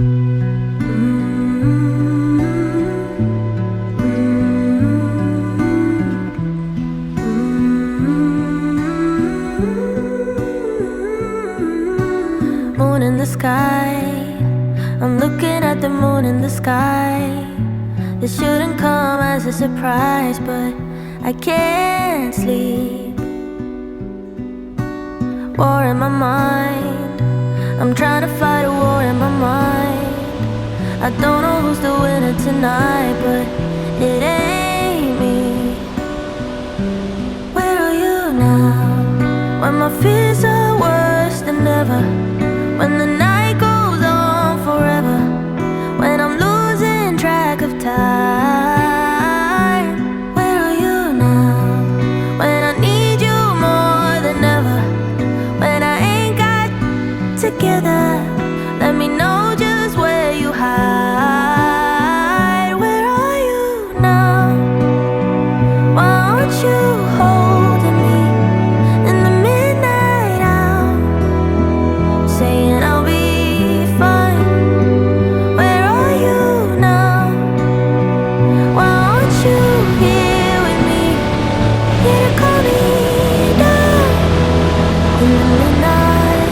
Moon in the sky, I'm looking at the moon in the sky. This shouldn't come as a surprise, but I can't sleep. War in my mind, I'm trying to fight a war in my mind. I don't know who's the winner tonight, but it ain't me. Where are you now? When my fears are worse than ever, when the night goes on forever, when I'm losing track of time. Where are you now? When I need you more than ever, when I ain't got together, let me know just where you hide. Where are you now? Why aren't you holding me in the midnight hour, saying I'll be fine? Where are you now? Why aren't you here with me, here to calm me down in the midnight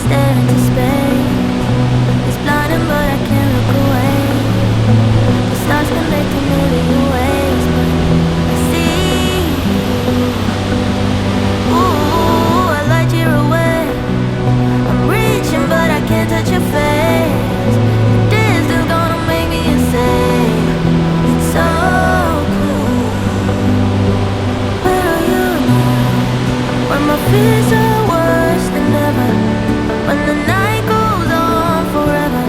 Stare into space, it's blinding but I can't look away. The stars connect a million ways, but I see you. Ooh, a light year away, I'm reaching but I can't touch your face. The distance gonna make me insane. It's so cool. Where are you now? When my fears are worse than ever, when the night goes on forever,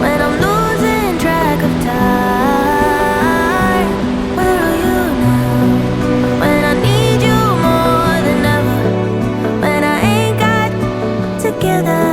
when I'm losing track of time. Where are you now? When I need you more than ever, when I ain't got together,